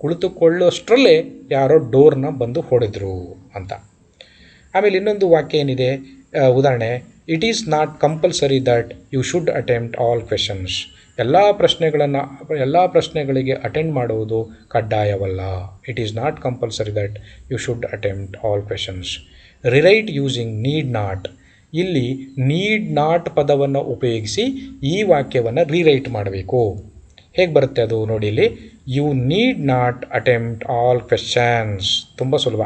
ಕುಳಿತುಕೊಳ್ಳುವಷ್ಟರಲ್ಲೇ ಯಾರೋ ಡೋರ್ನ ಬಂದು ಹೊಡೆದ್ರು ಅಂತ. ಆಮೇಲೆ ಇನ್ನೊಂದು ವಾಕ್ಯ ಏನಿದೆ, ಉದಾಹರಣೆ, it is not compulsory that you should attempt all questions. ಎಲ್ಲ ಪ್ರಶ್ನೆಗಳಿಗೆ ಅಟೆಂಡ್ ಮಾಡುವುದು ಕಡ್ಡಾಯವಲ್ಲ. It is not compulsory that you should attempt all questions. Rewrite using need not. ಇಲ್ಲಿ ನೀಡ್ ನಾಟ್ ಪದವನ್ನು ಉಪಯೋಗಿಸಿ ಈ ವಾಕ್ಯವನ್ನು ರೀರೈಟ್ ಮಾಡಬೇಕು. ಹೇಗೆ ಬರುತ್ತೆ ಅದು ನೋಡಿ ಇಲ್ಲಿ, you need not attempt all questions. ತುಂಬ ಸುಲಭ.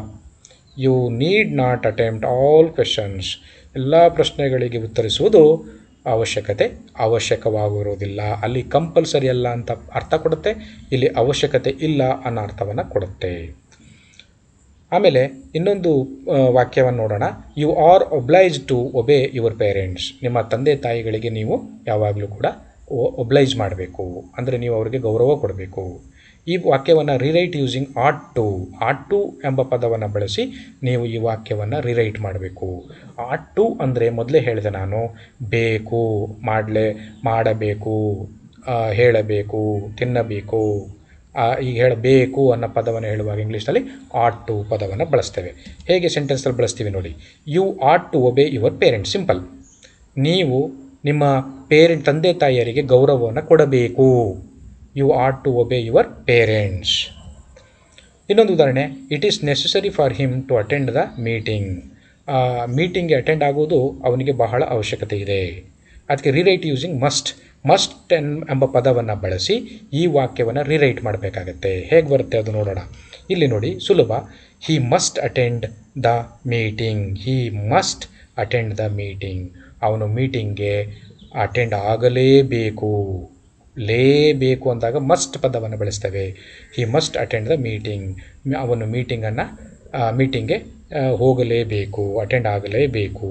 You need not attempt all questions. ಎಲ್ಲ ಪ್ರಶ್ನೆಗಳಿಗೆ ಉತ್ತರಿಸುವುದು ಅವಶ್ಯಕವಾಗಿರುವುದಿಲ್ಲ. ಅಲ್ಲಿ ಕಂಪಲ್ಸರಿ ಅಲ್ಲ ಅಂತ ಅರ್ಥ ಕೊಡುತ್ತೆ, ಇಲ್ಲಿ ಅವಶ್ಯಕತೆ ಇಲ್ಲ ಅನ್ನೋ ಅರ್ಥವನ್ನು ಕೊಡುತ್ತೆ. ಆಮೇಲೆ ಇನ್ನೊಂದು ವಾಕ್ಯವನ್ನು ನೋಡೋಣ. You are oblige to obey your parents. ನಿಮ್ಮ ತಂದೆ ತಾಯಿಗಳಿಗೆ ನೀವು ಯಾವಾಗಲೂ ಕೂಡ ಒಬ್ಲೈಜ್ ಮಾಡಬೇಕು, ಅಂದರೆ ನೀವು ಅವರಿಗೆ ಗೌರವ ಕೊಡಬೇಕು. ಈ ವಾಕ್ಯವನ್ನು ರಿರೈಟ್ ಯೂಸಿಂಗ್ ಆಟ್ ಟು ಎಂಬ ಪದವನ್ನು ಬಳಸಿ ನೀವು ಈ ವಾಕ್ಯವನ್ನು ರಿರೈಟ್ ಮಾಡಬೇಕು. ಆಟ್ ಟು ಅಂದರೆ ಮೊದಲೇ ಹೇಳಿದೆ ನಾನು, ಬೇಕು, ಮಾಡಬೇಕು, ಹೇಳಬೇಕು, ತಿನ್ನಬೇಕು. ಈಗ ಹೇಳಬೇಕು ಅನ್ನೋ ಪದವನ್ನು ಹೇಳುವಾಗ ಇಂಗ್ಲೀಷ್ನಲ್ಲಿ ಆಟ್ ಟು ಪದವನ್ನು ಬಳಸ್ತೇವೆ. ಹೇಗೆ ಸೆಂಟೆನ್ಸಲ್ಲಿ ಬಳಸ್ತೀವಿ ನೋಡಿ. You ought to obey your parents. Simple. ನೀವು ನಿಮ್ಮ ತಂದೆ ತಾಯಿಯರಿಗೆ ಗೌರವವನ್ನು ಕೊಡಬೇಕು. You ought to obey your parents. ಇನ್ನೊಂದು ಉದಾಹರಣೆ, it is necessary for him to attend the meeting. ಮೀಟಿಂಗ್ಗೆ ಅಟೆಂಡ್ ಆಗೋದು ಅವನಿಗೆ ಬಹಳ ಅವಶ್ಯಕತೆ ಇದೆ. ಅದಕ್ಕೆ ರಿರೈಟ್ ಯೂಸಿಂಗ್ ಮಸ್ಟ್ ಎಂಬ ಪದವನ್ನು ಬಳಸಿ ಈ ವಾಕ್ಯವನ್ನು ರಿರೈಟ್ ಮಾಡಬೇಕಾಗತ್ತೆ. ಹೇಗೆ ಬರುತ್ತೆ ಅದು ನೋಡೋಣ. ಇಲ್ಲಿ ನೋಡಿ, ಸುಲಭ. He must attend the meeting. He must attend the meeting. ಅವನು ಮೀಟಿಂಗ್ಗೆ ಅಟೆಂಡ್ ಆಗಲೇಬೇಕು. ಲೇಬೇಕು ಅಂದಾಗ ಮಸ್ಟ್ ಪದವನ್ನು ಬಳಸ್ತೇವೆ. He must attend the meeting. ಅವನು ಮೀಟಿಂಗ್ಗೆ ಹೋಗಲೇಬೇಕು, ಅಟೆಂಡ್ ಆಗಲೇಬೇಕು.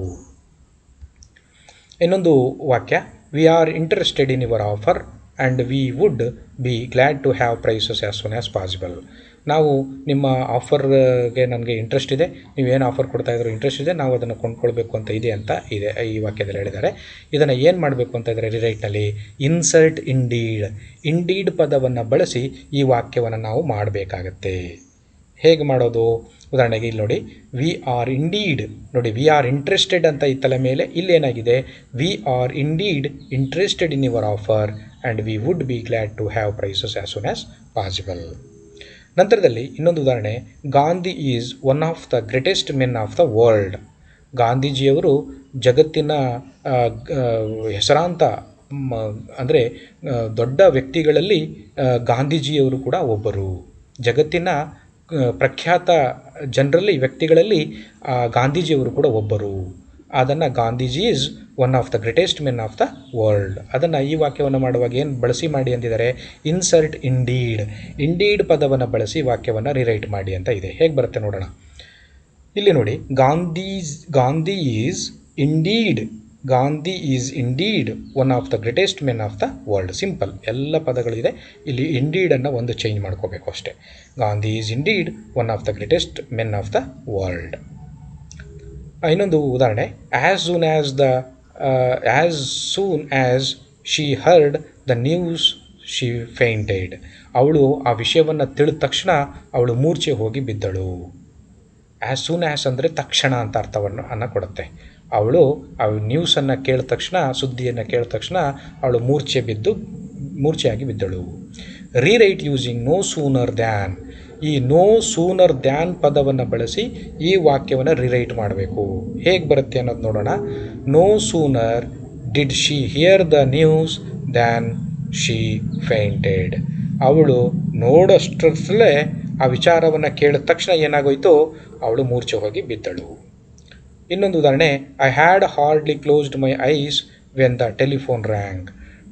ಇನ್ನೊಂದು ವಾಕ್ಯ, we are interested in your offer and we would be glad to have prices as soon as possible. ನಾವು ನಿಮ್ಮ ಆಫರ್ಗೆ ನನಗೆ ಇಂಟ್ರೆಸ್ಟ್ ಇದೆ, ನೀವೇನು ಆಫರ್ ಕೊಡ್ತಾ ಇದ್ರು ಇಂಟ್ರೆಸ್ಟ್ ಇದೆ, ನಾವು ಅದನ್ನು ಕೊಂಡ್ಕೊಳ್ಬೇಕು ಅಂತ ಇದೆ ಈ ವಾಕ್ಯದಲ್ಲಿ ಹೇಳಿದ್ದಾರೆ. ಇದನ್ನು ಏನು ಮಾಡಬೇಕು ಅಂತ ಇದ್ದರೆ ರಿರೈಟ್ನಲ್ಲಿ ಇನ್ಸರ್ಟ್ ಇಂಡೀಡ್ ಪದವನ್ನು ಬಳಸಿ ಈ ವಾಕ್ಯವನ್ನು ನಾವು ಮಾಡಬೇಕಾಗತ್ತೆ. ಹೇಗೆ ಮಾಡೋದು? ಉದಾಹರಣೆಗೆ ಇಲ್ಲಿ ನೋಡಿ, ವಿ ಆರ್ ಇಂಟ್ರೆಸ್ಟೆಡ್ ಅಂತ ಇತ್ತಲ ಮೇಲೆ, ಇಲ್ಲೇನಾಗಿದೆ, we are indeed interested in your offer and we would be glad to have prices as soon as possible. ನಂತರದಲ್ಲಿ ಇನ್ನೊಂದು ಉದಾಹರಣೆ, Gandhi is one of the greatest men of the world. ಗಾಂಧೀಜಿಯವರು ಜಗತ್ತಿನ ಹೆಸರಾಂತ ಅಂದರೆ ದೊಡ್ಡ ವ್ಯಕ್ತಿಗಳಲ್ಲಿ ಗಾಂಧೀಜಿಯವರು ಕೂಡ ಒಬ್ಬರು. ಜಗತ್ತಿನ ಪ್ರಖ್ಯಾತ ವ್ಯಕ್ತಿಗಳಲ್ಲಿ ಗಾಂಧೀಜಿಯವರು ಕೂಡ ಒಬ್ಬರು. ಅದನ್ನು Gandhiji is one of the greatest men of the world. ಅದನ್ನು ಈ ವಾಕ್ಯವನ್ನು ಮಾಡುವಾಗ ಏನು ಬಳಸಿ ಮಾಡಿ ಅಂದಿದ್ದಾರೆ? ಇನ್ಸರ್ಟ್ ಇಂಡೀಡ್ ಪದವನ್ನು ಬಳಸಿ ವಾಕ್ಯವನ್ನು ರಿರೈಟ್ ಮಾಡಿ ಅಂತ ಇದೆ. ಹೇಗೆ ಬರುತ್ತೆ ನೋಡೋಣ. ಇಲ್ಲಿ ನೋಡಿ, Gandhi is indeed one of the greatest men of the world. Simple, ಎಲ್ಲ ಪದಗಳಿದೆ. ಇಲ್ಲಿ ಇಂಡೀಡನ್ನು ಒಂದು ಚೇಂಜ್ ಮಾಡ್ಕೋಬೇಕು ಅಷ್ಟೇ. Gandhi is indeed one of the greatest men of the world. ಇನ್ನೊಂದು ಉದಾಹರಣೆ, as soon as she heard the news she fainted. ಅವಳು ಆ ವಿಷಯವನ್ನು ತಿಳಿದ ತಕ್ಷಣ ಅವಳು ಮೂರ್ಛೆ ಹೋಗಿ ಬಿದ್ದಳು. ಆ್ಯಸ್ ಸೂನ್ ಆ್ಯಸ್ ಅಂದರೆ ತಕ್ಷಣ ಅಂತ ಅರ್ಥವನ್ನು ಕೊಡುತ್ತೆ. ಅವಳು ಆ ನ್ಯೂಸನ್ನು ಕೇಳಿದ ತಕ್ಷಣ, ಸುದ್ದಿಯನ್ನು ಕೇಳಿದ ತಕ್ಷಣ ಅವಳು ಮೂರ್ಛೆಯಾಗಿ ಬಿದ್ದಳು. Rewrite using no sooner than. ಈ ನೋ ಸೂನರ್ ದ್ಯಾನ್ ಪದವನ್ನು ಬಳಸಿ ಈ ವಾಕ್ಯವನ್ನು ರಿರೈಟ್ ಮಾಡಬೇಕು. ಹೇಗೆ ಬರುತ್ತೆ ಅನ್ನೋದು ನೋಡೋಣ. No sooner did she hear the news than she fainted. ಅವಳು ನೋಡೋಷ್ಟರಲ್ಲೇ ಆ ವಿಚಾರವನ್ನು ಕೇಳಿದ ತಕ್ಷಣ ಏನಾಗೋಯ್ತು, ಅವಳು ಮೂರ್ಛೆ ಹೋಗಿ ಬಿದ್ದಳು. ಇನ್ನೊಂದು ಉದಾಹರಣೆ, I had hardly closed my ice when the telephone ರ್ಯಾಂಗ್.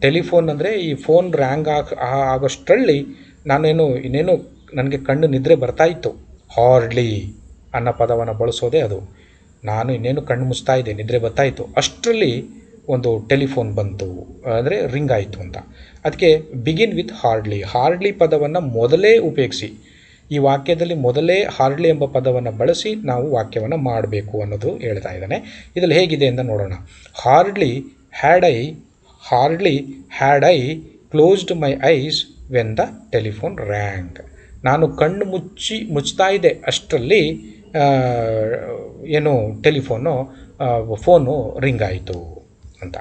Telephone ಅಂದರೆ ಈ ಫೋನ್ ರ್ಯಾಂಗ್ ಆಗೋಷ್ಟರಲ್ಲಿ ಇನ್ನೇನು ನನಗೆ ಕಣ್ಣು ನಿದ್ರೆ ಬರ್ತಾಯಿತ್ತು. ಹಾರ್ಡ್ಲಿ ಅನ್ನೋ ಪದವನ್ನು ಬಳಸೋದೇ ಅದು. ನಾನು ಇನ್ನೇನು ಕಣ್ಣು ಮುಚ್ತಾ ಇದ್ದೆ, ನಿದ್ರೆ ಬರ್ತಾಯಿತ್ತು, ಅಷ್ಟರಲ್ಲಿ ಒಂದು ಟೆಲಿಫೋನ್ ಬಂತು, ಅಂದರೆ ರಿಂಗ್ ಆಯಿತು ಅಂತ. ಅದಕ್ಕೆ ಬಿಗಿನ್ ವಿತ್ ಹಾರ್ಡ್ಲಿ ಪದವನ್ನು ಮೊದಲೇ ಉಪಯೋಗಿಸಿ, ಈ ವಾಕ್ಯದಲ್ಲಿ ಮೊದಲೇ ಹಾರ್ಡ್ಲಿ ಎಂಬ ಪದವನ್ನು ಬಳಸಿ ನಾವು ವಾಕ್ಯವನ್ನು ಮಾಡಬೇಕು ಅನ್ನೋದು ಹೇಳ್ತಾ ಇದ್ದಾನೆ. ಇದರಲ್ಲಿ ಹೇಗಿದೆ ಅಂತ ನೋಡೋಣ. Hardly had I closed my ice when the telephone ರ್ಯಾಂಗ್. ನಾನು ಕಣ್ಣು ಮುಚ್ತಾ ಇದ್ದೆ ಅಷ್ಟರಲ್ಲಿ ಫೋನು ರಿಂಗ್ ಆಯಿತು ಅಂತ.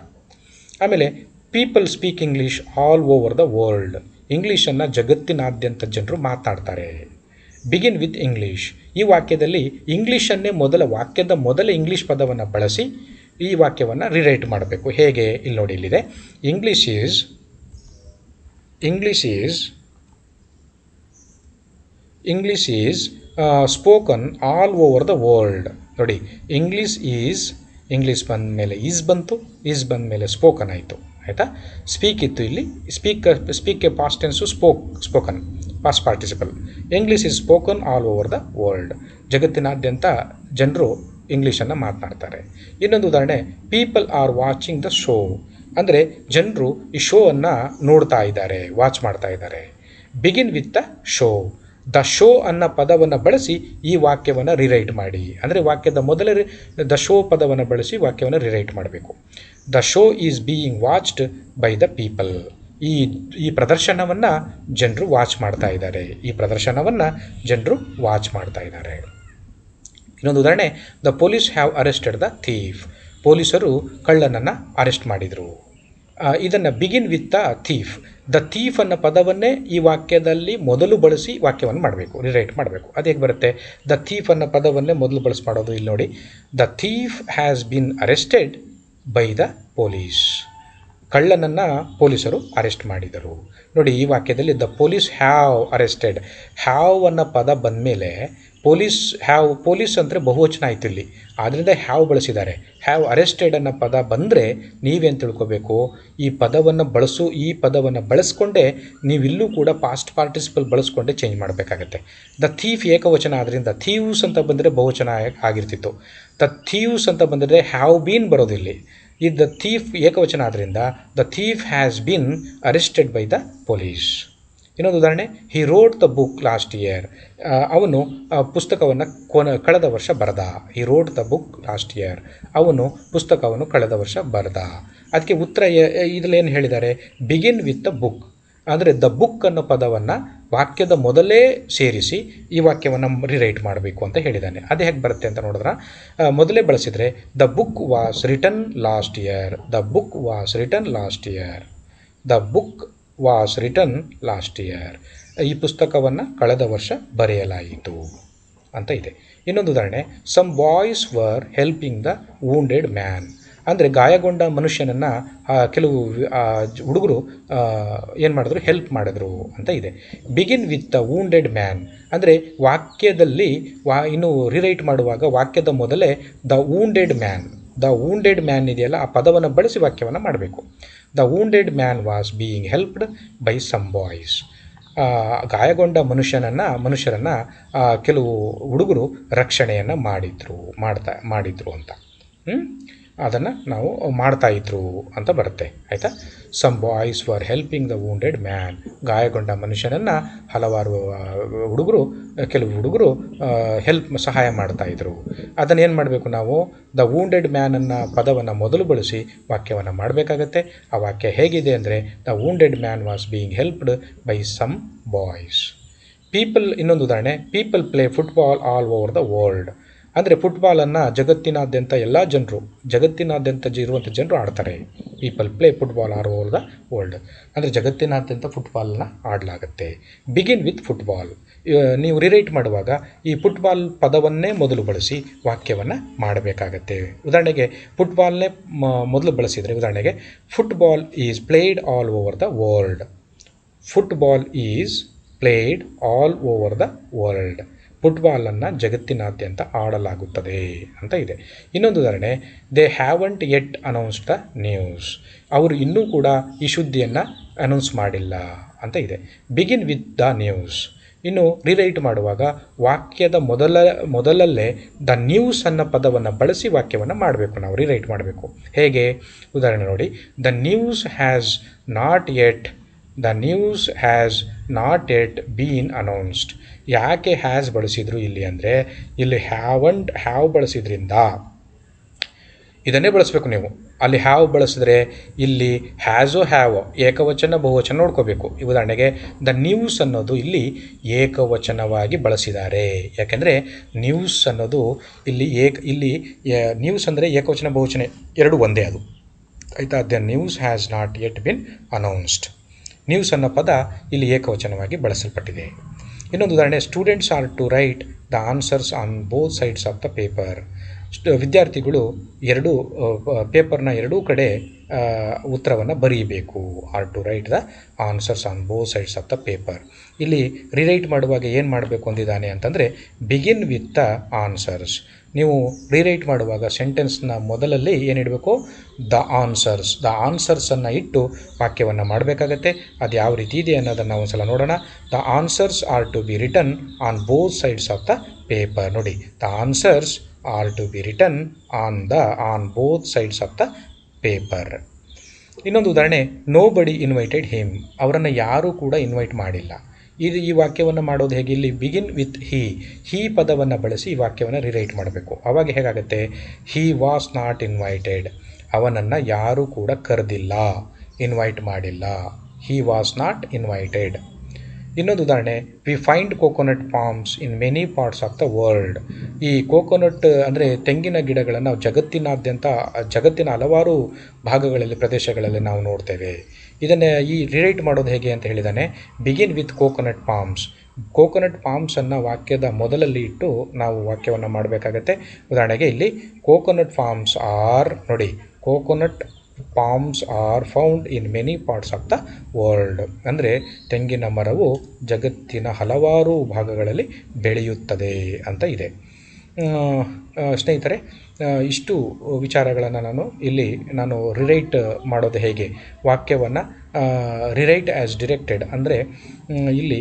ಆಮೇಲೆ people speak English all over the world. ಇಂಗ್ಲೀಷನ್ನು ಜಗತ್ತಿನಾದ್ಯಂತ ಜನರು ಮಾತನಾಡ್ತಾರೆ. Begin with English. ಈ ವಾಕ್ಯದಲ್ಲಿ ಇಂಗ್ಲೀಷನ್ನೇ ವಾಕ್ಯದ ಮೊದಲ ಇಂಗ್ಲೀಷ್ ಪದವನ್ನು ಬಳಸಿ ಈ ವಾಕ್ಯವನ್ನು ರಿರೈಟ್ ಮಾಡಬೇಕು. ಹೇಗೆ? ಇಲ್ಲಿ ನೋಡಿ, ಇಲ್ಲಿದೆ, English is spoken all over the world. ನೋಡಿ, ಇಂಗ್ಲೀಷ್ ಈಸ್ ಇಂಗ್ಲೀಷ್ ಬಂದ ಮೇಲೆ ಈಸ್ ಬಂತು, ಈಸ್ ಬಂದ ಮೇಲೆ ಸ್ಪೋಕನ್ ಆಯಿತು. ಆಯಿತಾ? ಸ್ಪೀಕ್ ಇತ್ತು, ಇಲ್ಲಿ ಸ್ಪೀಕ್ಗೆ past tense spoken past participle. English is spoken all over the world. ಜಗತ್ತಿನಾದ್ಯಂತ ಜನರು ಇಂಗ್ಲೀಷನ್ನು ಮಾತನಾಡ್ತಾರೆ. ಇನ್ನೊಂದು ಉದಾಹರಣೆ, people are watching the show. ಅಂದರೆ ಜನರು ಈ ಶೋ ಅನ್ನು ನೋಡ್ತಾ ಇದ್ದಾರೆ, ವಾಚ್ ಮಾಡ್ತಾ ಇದ್ದಾರೆ. Begin with the show. The show ಅನ್ನೋ ಪದವನ್ನು ಬಳಸಿ ಈ ವಾಕ್ಯವನ್ನು ರಿರೈಟ್ ಮಾಡಿ. ಅಂದರೆ ವಾಕ್ಯದ ಮೊದಲೇ ದ ಶೋ ಪದವನ್ನು ಬಳಸಿ ವಾಕ್ಯವನ್ನು ರಿರೈಟ್ ಮಾಡಬೇಕು. The show is being watched by the people. ಈ ಪ್ರದರ್ಶನವನ್ನು ಜನರು ವಾಚ್ ಮಾಡ್ತಾ ಇದ್ದಾರೆ. ಈ ಪ್ರದರ್ಶನವನ್ನು ಜನರು ವಾಚ್ ಮಾಡ್ತಾ ಇದ್ದಾರೆ. ಇನ್ನೊಂದು ಉದಾಹರಣೆ, the police have arrested the thief. ಪೊಲೀಸರು ಕಳ್ಳನನ್ನು ಅರೆಸ್ಟ್ ಮಾಡಿದರು. ಇದನ್ನು begin with the thief. The thief ಅನ್ನೋ ಪದವನ್ನೇ ಈ ವಾಕ್ಯದಲ್ಲಿ ಮೊದಲು ಬಳಸಿ ವಾಕ್ಯವನ್ನು ಮಾಡಬೇಕು, ರಿರೈಟ್ ಮಾಡಬೇಕು. ಅದು ಹೇಗೆ ಬರುತ್ತೆ? ದ ಥೀಫ್ ಅನ್ನೋ ಪದವನ್ನೇ ಮೊದಲು ಬಳಸಿ ಮಾಡೋದು. ಇಲ್ಲಿ ನೋಡಿ, the thief has been arrested by the police. ಕಳ್ಳನನ್ನು ಪೊಲೀಸರು ಅರೆಸ್ಟ್ ಮಾಡಿದರು. ನೋಡಿ, ಈ ವಾಕ್ಯದಲ್ಲಿ the police have arrested. Have ಅನ್ನೋ ಪದ ಬಂದ ಮೇಲೆ ಪೊಲೀಸ್ ಅಂದರೆ ಬಹುವಚನ ಆಯಿತು ಇಲ್ಲಿ, ಆದ್ದರಿಂದ ಹ್ಯಾವ್ ಬಳಸಿದ್ದಾರೆ. ಹ್ಯಾವ್ ಅರೆಸ್ಟೆಡ್ ಅನ್ನೋ ಪದ ಬಂದರೆ ನೀವೇನು ತಿಳ್ಕೊಬೇಕು, ಈ ಪದವನ್ನು ಬಳಸ್ಕೊಂಡೇ ನೀವಿಲ್ಲೂ ಕೂಡ ಪಾಸ್ಟ್ ಪಾರ್ಟಿಸಿಪಲ್ ಬಳಸ್ಕೊಂಡೇ ಚೇಂಜ್ ಮಾಡಬೇಕಾಗತ್ತೆ. ದ ಥೀಫ್ ಏಕವಚನ ಆದ್ದರಿಂದ ಥೀವ್ಸ್ ಅಂತ ಬಂದರೆ ಬಹುವಚನ ಆಗಿರ್ತಿತ್ತು. ದ ಥೀವ್ಸ್ ಅಂತ ಬಂದರೆ ಹ್ಯಾವ್ ಬೀನ್ ಬರೋದಿಲ್ಲಿ. ಈ ದ ಥೀಫ್ ಏಕವಚನ ಆದ್ದರಿಂದ the thief has been arrested by the police. ಇನ್ನೊಂದು ಉದಾಹರಣೆ, ಹಿ wrote the book last year. ಅವನು ಪುಸ್ತಕವನ್ನು ಕಳೆದ ವರ್ಷ ಬರೆದ. ಹಿ wrote the book last year. ಅವನು ಪುಸ್ತಕವನ್ನು ಕಳೆದ ವರ್ಷ ಬರೆದ. ಅದಕ್ಕೆ ಉತ್ತರ ಇದರಲ್ಲಿ ಹೇಳಿದ್ದಾರೆ, ಬಿಗಿನ್ ವಿತ್ ದ ಬುಕ್. ಅಂದರೆ ದ ಬುಕ್ ಅನ್ನೋ ಪದವನ್ನು ವಾಕ್ಯದ ಮೊದಲೇ ಸೇರಿಸಿ ಈ ವಾಕ್ಯವನ್ನು ರಿರೈಟ್ ಮಾಡಬೇಕು ಅಂತ ಹೇಳಿದ್ದಾನೆ. ಅದು ಹೇಗೆ ಬರುತ್ತೆ ಅಂತ ನೋಡಿದ್ರೆ, ಮೊದಲೇ ಬಳಸಿದರೆ the book was written last year. The book was written last year. The book was written last year. ಈ ಪುಸ್ತಕವನ್ನು ಕಳೆದ ವರ್ಷ ಬರೆಯಲಾಯಿತು ಅಂತ ಇದೆ. ಇನ್ನೊಂದು ಉದಾಹರಣೆ, some boys were helping the wounded man. ಅಂದರೆ ಗಾಯಗೊಂಡ ಮನುಷ್ಯನನ್ನು ಕೆಲವು ಹುಡುಗರು ಏನು ಮಾಡಿದ್ರು, ಹೆಲ್ಪ್ ಮಾಡಿದ್ರು ಅಂತ ಇದೆ. Begin with the wounded man. ಅಂದರೆ ವಾಕ್ಯದಲ್ಲಿ ಇನ್ನು ರಿರೈಟ್ ಮಾಡುವಾಗ ವಾಕ್ಯದ ಮೊದಲೇ ದ ವೂಂಡೆಡ್ ಮ್ಯಾನ್ ಇದೆಯಲ್ಲ, ಆ ಪದವನ್ನು ಬಳಸಿ ವಾಕ್ಯವನ್ನು ಮಾಡಬೇಕು. The wounded man was being helped by some boys. ಗಾಯಗೊಂಡ ಮನುಷ್ಯರನ್ನು ಕೆಲವು ಹುಡುಗರು ರಕ್ಷಣೆಯನ್ನು ಮಾಡಿದ್ರು ಅಂತ ಅದನ್ನು ನಾವು ಮಾಡ್ತಾಯಿದ್ರು ಅಂತ ಬರುತ್ತೆ. ಆಯಿತಾ? Some boys were helping the wounded man. ಗಾಯಗೊಂಡ ಮನುಷ್ಯನನ್ನು ಕೆಲವು ಹುಡುಗರು ಸಹಾಯ ಮಾಡ್ತಾಯಿದ್ರು. ಅದನ್ನೇನು ಮಾಡಬೇಕು ನಾವು, ದ ವೂಂಡೆಡ್ ಮ್ಯಾನ್ ಅನ್ನೋ ಪದವನ್ನು ಮೊದಲು ಬಳಸಿ ವಾಕ್ಯವನ್ನು ಮಾಡಬೇಕಾಗತ್ತೆ. ಆ ವಾಕ್ಯ ಹೇಗಿದೆ ಅಂದರೆ, the wounded man was being helped by some boys. ಇನ್ನೊಂದು ಉದಾಹರಣೆ, people play football all over the world. ಅಂದರೆ ಫುಟ್ಬಾಲನ್ನು ಜಗತ್ತಿನಾದ್ಯಂತ ಇರುವಂಥ ಜನರು ಆಡ್ತಾರೆ. People play football all over the world. ಅಂದರೆ ಜಗತ್ತಿನಾದ್ಯಂತ ಫುಟ್ಬಾಲನ್ನು ಆಡಲಾಗುತ್ತೆ. Begin with football. ನೀವು ರಿರೈಟ್ ಮಾಡುವಾಗ ಈ ಫುಟ್ಬಾಲ್ ಪದವನ್ನೇ ಮೊದಲು ಬಳಸಿ ವಾಕ್ಯವನ್ನು ಮಾಡಬೇಕಾಗತ್ತೆ. ಉದಾಹರಣೆಗೆ ಫುಟ್ಬಾಲ್ನೇ ಮೊದಲು ಬಳಸಿದರೆ, ಉದಾಹರಣೆಗೆ football is played all over the world. Football is played all over the world. ಫುಟ್ಬಾಲನ್ನು ಜಗತ್ತಿನಾದ್ಯಂತ ಆಡಲಾಗುತ್ತದೆ ಅಂತ ಇದೆ. ಇನ್ನೊಂದು ಉದಾಹರಣೆ, they haven't yet announced the news. ಅವರು ಇನ್ನೂ ಕೂಡ ಈ ಸುದ್ದಿಯನ್ನು ಅನೌನ್ಸ್ ಮಾಡಿಲ್ಲ ಅಂತ ಇದೆ. Begin with the news. ಇನ್ನು ರಿರೈಟ್ ಮಾಡುವಾಗ ವಾಕ್ಯದ ಮೊದಲಲ್ಲೇ ದ ನ್ಯೂಸ್ ಅನ್ನೋ ಪದವನ್ನು ಬಳಸಿ ವಾಕ್ಯವನ್ನು ಮಾಡಬೇಕು, ನಾವು ರಿರೈಟ್ ಮಾಡಬೇಕು. ಹೇಗೆ? ಉದಾಹರಣೆ ನೋಡಿ, the news has not yet been announced. ಯಾಕೆ ಹ್ಯಾಸ್ ಬಳಸಿದ್ರು ಇಲ್ಲಿ ಅಂದರೆ, ಇಲ್ಲಿ ಹ್ಯಾವ್ ಬಳಸಿದ್ರಿಂದ ಇದನ್ನೇ ಬಳಸಬೇಕು ನೀವು. ಅಲ್ಲಿ ಹ್ಯಾವ್ ಬಳಸಿದ್ರೆ ಇಲ್ಲಿ ಹ್ಯಾವ್ ಏಕವಚನ ಬಹುವಚನ ನೋಡ್ಕೋಬೇಕು. ಉದಾಹರಣೆಗೆ ದ ನ್ಯೂಸ್ ಅನ್ನೋದು ಇಲ್ಲಿ ಏಕವಚನವಾಗಿ ಬಳಸಿದ್ದಾರೆ. ಯಾಕೆಂದರೆ ನ್ಯೂಸ್ ಅನ್ನೋದು ಇಲ್ಲಿ ನ್ಯೂಸ್ ಅಂದರೆ ಏಕವಚನ ಬಹುವಚನ ಎರಡು ಒಂದೇ ಅದು. ಆಯಿತಾ? The news has not yet been announced. News ಅನ್ನೋ ಪದ ಇಲ್ಲಿ ಏಕವಚನವಾಗಿ ಬಳಸಲ್ಪಟ್ಟಿದೆ. ಇನ್ನೊಂದು ಉದಾಹರಣೆ, students are to write the answers on both sides of the paper. ವಿದ್ಯಾರ್ಥಿಗಳು ಪೇಪರ್ನ ಎರಡೂ ಕಡೆ ಉತ್ತರವನ್ನು ಬರೀಬೇಕು. Are to write the answers on both sides of the paper. ಇಲ್ಲಿ ರಿರೈಟ್ ಮಾಡುವಾಗ ಏನು ಮಾಡಬೇಕು ಅಂದಿದ್ದಾನೆ ಅಂತಂದರೆ, ಬಿಗಿನ್ ವಿತ್ ದ ಆನ್ಸರ್ಸ್. ನೀವು ರೀರೈಟ್ ಮಾಡುವಾಗ ಸೆಂಟೆನ್ಸ್ನ ಮೊದಲಲ್ಲಿ ಏನಿಡಬೇಕು, ದ ಆನ್ಸರ್ಸನ್ನು ಇಟ್ಟು ವಾಕ್ಯವನ್ನು ಮಾಡಬೇಕಾಗತ್ತೆ. ಅದು ಯಾವ ರೀತಿ ಇದೆ ಅನ್ನೋದನ್ನು ಒಂದು ಸಲ ನೋಡೋಣ. The answers are to be written on both sides of the paper. ನೋಡಿ, the answers are to be written on both sides of the paper. ಇನ್ನೊಂದು ಉದಾಹರಣೆ, ನೋ ಬಡಿ ಇನ್ವೈಟೆಡ್ ಹಿಮ್. ಅವರನ್ನು ಯಾರೂ ಕೂಡ ಇನ್ವೈಟ್ ಮಾಡಿಲ್ಲ. ಈ ವಾಕ್ಯವನ್ನು ಮಾಡೋದು ಹೇಗೆ, ಇಲ್ಲಿ ಬಿಗಿನ್ ವಿತ್ ಹೀ ಪದವನ್ನು ಬಳಸಿ ಈ ವಾಕ್ಯವನ್ನು ರಿರೈಟ್ ಮಾಡಬೇಕು. ಆವಾಗ ಹೇಗಾಗುತ್ತೆ, ಹೀ ವಾಸ್ ನಾಟ್ ಇನ್ವೈಟೆಡ್. ಅವನನ್ನು ಯಾರೂ ಕೂಡ ಕರೆದಿಲ್ಲ, ಇನ್ವೈಟ್ ಮಾಡಿಲ್ಲ. He was not invited. ಇನ್ನೊಂದು ಉದಾಹರಣೆ, we find coconut palms in many parts of the world. ಈ ಕೋಕೋನಟ್ ಅಂದರೆ ತೆಂಗಿನ ಗಿಡಗಳನ್ನು ನಾವು ಜಗತ್ತಿನ ಹಲವಾರು ಭಾಗಗಳಲ್ಲಿ, ಪ್ರದೇಶಗಳಲ್ಲಿ ನಾವು ನೋಡ್ತೇವೆ. ಇದನ್ನು ರಿರೈಟ್ ಮಾಡೋದು ಹೇಗೆ ಅಂತ ಹೇಳಿದ್ದಾನೆ, begin with coconut palms. Coconut ಪಾಮ್ಸನ್ನು ವಾಕ್ಯದ ಮೊದಲಲ್ಲಿ ಇಟ್ಟು ನಾವು ವಾಕ್ಯವನ್ನು ಮಾಡಬೇಕಾಗತ್ತೆ. ಉದಾಹರಣೆಗೆ ಇಲ್ಲಿ ಕೋಕೋನಟ್ ಪಾಮ್ಸ್ ಆರ್, ನೋಡಿ, coconut palms are found in many parts of the world. ಅಂದರೆ ತೆಂಗಿನ ಮರವು ಜಗತ್ತಿನ ಹಲವಾರು ಭಾಗಗಳಲ್ಲಿ ಬೆಳೆಯುತ್ತದೆ ಅಂತ ಇದೆ. ಸ್ನೇಹಿತರೆ, ಇಷ್ಟು ವಿಚಾರಗಳನ್ನು ನಾನು ರಿರೈಟ್ ಮಾಡೋದು ಹೇಗೆ, ವಾಕ್ಯವನ್ನು ರಿರೈಟ್ ಆ್ಯಸ್ ಡಿರೆಕ್ಟೆಡ್ ಅಂದರೆ ಇಲ್ಲಿ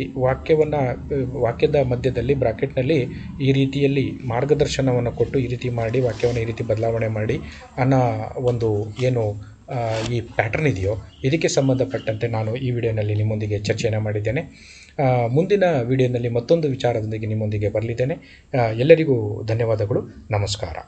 ವಾಕ್ಯದ ಮಧ್ಯದಲ್ಲಿ ಬ್ರಾಕೆಟ್ನಲ್ಲಿ ಈ ರೀತಿಯಲ್ಲಿ ಮಾರ್ಗದರ್ಶನವನ್ನು ಕೊಟ್ಟು ಈ ರೀತಿ ಮಾಡಿ ವಾಕ್ಯವನ್ನು ಈ ರೀತಿ ಬದಲಾವಣೆ ಮಾಡಿ ಅನ್ನೋ ಒಂದು ಏನು ಈ ಪ್ಯಾಟರ್ನ್ ಇದೆಯೋ ಇದಕ್ಕೆ ಸಂಬಂಧಪಟ್ಟಂತೆ ನಾನು ಈ ವಿಡಿಯೋನಲ್ಲಿ ನಿಮ್ಮೊಂದಿಗೆ ಚರ್ಚೆಯನ್ನು ಮಾಡಿದ್ದೇನೆ. ಮುಂದಿನ ವಿಡಿಯೋನಲ್ಲಿ ಮತ್ತೊಂದು ವಿಚಾರದೊಂದಿಗೆ ನಿಮ್ಮೊಂದಿಗೆ ಬರಲಿದ್ದೇನೆ. ಎಲ್ಲರಿಗೂ ಧನ್ಯವಾದಗಳು. ನಮಸ್ಕಾರ.